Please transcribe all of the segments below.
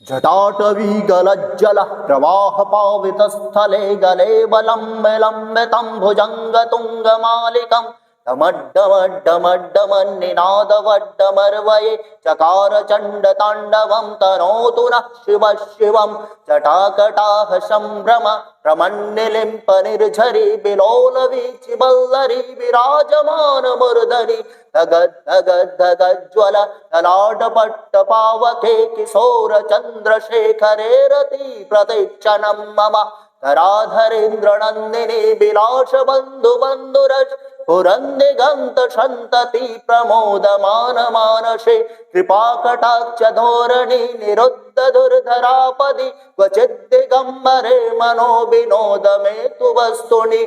जटाटवीगलज्जल प्रवाह पावितस्थले गले बलम्बितं भुजङ्गतुङ्गमालिकम् डमड्डमड्डमड्डमन्निनादवड्डमर्वये चकार चण्डताण्डवं तनोतु नः शिवः शिवं जटाकटाह सम्भ्रम प्रमन्निलिम्पनिर्झरी विलोलवीचिवल्लरी विराजमानमूर्धनि धगद्धगद्धगज्ज्वल ललाटपट्टपावके किशोरचन्द्रशेखरे रति प्रतीक्षणं मम धराधरेन्द्रनन्दिनी विलास बंधु बंधुरज पुरंदिगंत संतति प्रमोदमान मानसे कृपाकटाक्ष धोरणी निरुद्ध दुर्धरापदि क्वचित् दिगंबरे मनो विनोद में तु वस्तुनि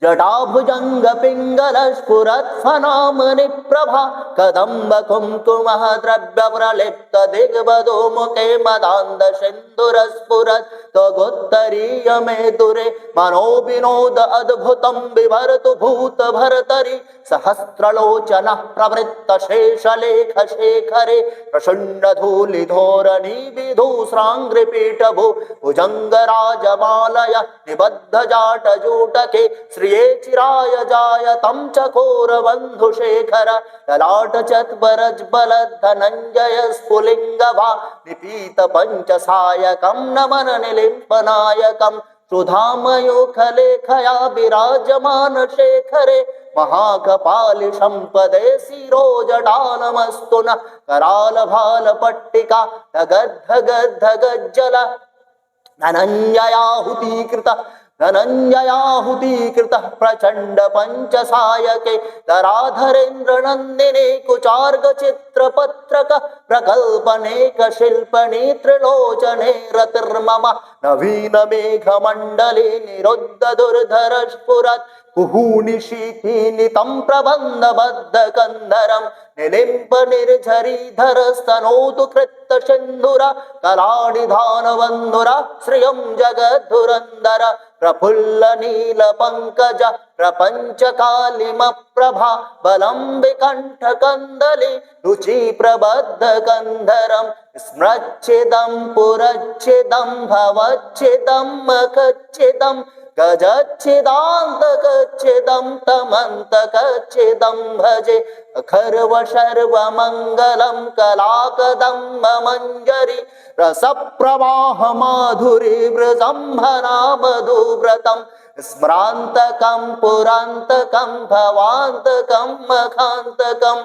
जटाभुजंग पिंगल स्फुरत्फनामनि प्रभा कदंब कुंकुम द्रव्य प्रलिप्त दिग्बधो मुखे मदांध सिंधुर स्फुरत् त्वगोत्तरीय मे दुरे मनो विनोद अद्भुतं बिभर्तु भूत भर्तरि सहस्रलोचन प्रवृत्त शेषलेख शेखरे प्रसन्न धूलि धोरणी विधूस्रांग्रिपीठभू भुजंगराजमालय निबद्ध जाट जूटके श्रिये चिराय जायतं चकोर बंधुशेखर ललाट चत्वरज्बल धनंजय स्फुलिंगभा निपीत पंचसायकं नमन निलिम्पनायकं सुधामयूखलेखया विराजमान शेखरे महाकपालि संपदे शिरोजटानमस्तु नः करालभालपट्टिका धगद्धगद्धगज्जल धनञ्जयाहुतीकृत प्रचंड पंचसायके धराधरेन्द्र नंदिने कुचार्ग चित्रपत्रक प्रकल्पनेक शिल्पने त्रिलोचने रतिर्मम नवीन मेघमण्डले निरुद्ध दुर्धर स्फुरत् कुहूनिशीतिनितं प्रबन्धबद्धकन्धरं निलिम्प निर्झरीधर स्तनोतु कृत्त सिन्धुर कलानिधानबन्धुर श्रियं जगद्धुरन्धर प्रफुल्ल नील पंकज प्रपंच कालिम प्रभा बलं विकंठ कंदली रुचि प्रबद्ध कंधरम स्मृच्छिदं पुरच्छिदं भवच्छिदं मखच्छिदं गजच्छिदान्तकच्छिदं तमन्तकच्छिदं भजे अखर्व सर्वमङ्गलं कलाकदम्ब मञ्जरी रसप्रवाह माधुरी वृजम्भना मधुव्रतं स्मरान्तकं पुरान्तकं भवान्तकं मखान्तकं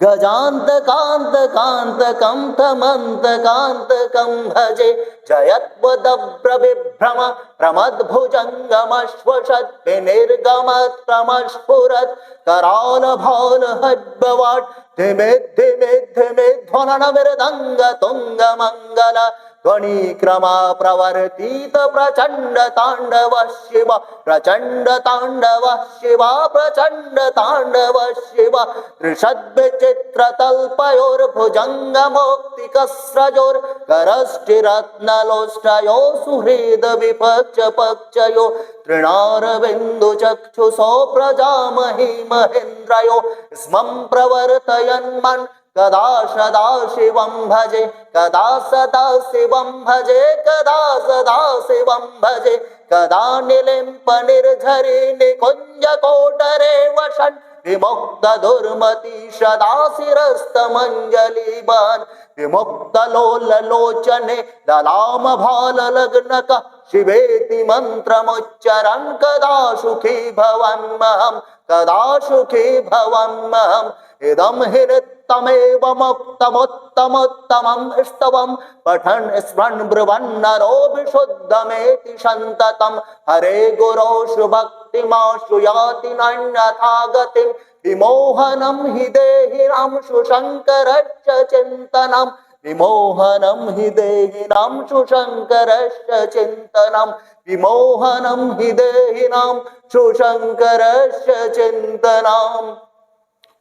गजान्तकान्तकान्तकं तमन्तकान्तकं भजे जयत्वदभ्रविभ्रम प्रमद्भुजङ्गमश्वशत् विनिर्गमत् प्रमस्फुरत् करालभाल हड्बवाट् धिमे धिमे धिमे ध्वनन मृदङ्ग तुङ्गमङ्गल ध्वनिक्रमा प्रवर्तित प्रचंड तांडव शिव प्रचंड तांडव शिव प्रचंड तांडव शिव त्रिषद्विचित्र तल्पयोर्भुजंग मोक्तिकस्रजोर करष्टिरत्नलोष्टयो सुहृद विपक्ष पक्षयो तृणारविन्दु चक्षुषो प्रजामहि महेन्द्रयो स्मं प्रवर्तयन्मन् कदा सदा शिवं भजे कदा सदा शिवं भजे कदा सदा शिवं भजे कदा निलिम्प निर्झरी निकुंज कोटरे वसन् विमुक्त दुर्मति सदा शिरस्तमञ्जलिबान् विमुक्त लोललोचने दलाम भाल लग्नक शिवेति मंत्रमुच्चरन् कदा सुखी भवाम्यहं कदा सुखी भवाम्यहम् इदं हिरित्तमेव मुक्तमुत्तमोत्तमम् स्तवं पठन् स्मरन् ब्रुवन् नरो विशुद्धमेति सन्ततं हरे गुरोषु भक्तिमाशु याति नान्यथा गतिं विमोहनं हि देहिनां सुशङ्करस्य चिन्तनं विमोहनं हि देहिनां सुशङ्करस्य चिन्तनं विमोहनं हि देहिनां सुशङ्करस्य चिन्तनम्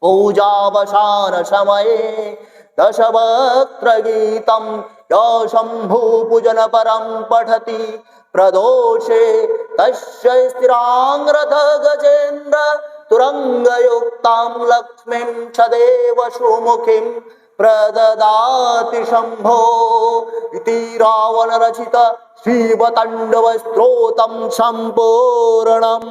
पूजावसान समये दशवक्त्र गीतं यो शंभु पूजन परं पठति प्रदोषे तस्य स्थिरांग्रथ गजेन्द्र तुरंगयुक्तां लक्ष्मीं सदैव सुमुखीं प्रददाति शम्भो इति रावणरचित शिवताण्डव स्तोत्रं सम्पूर्णम्।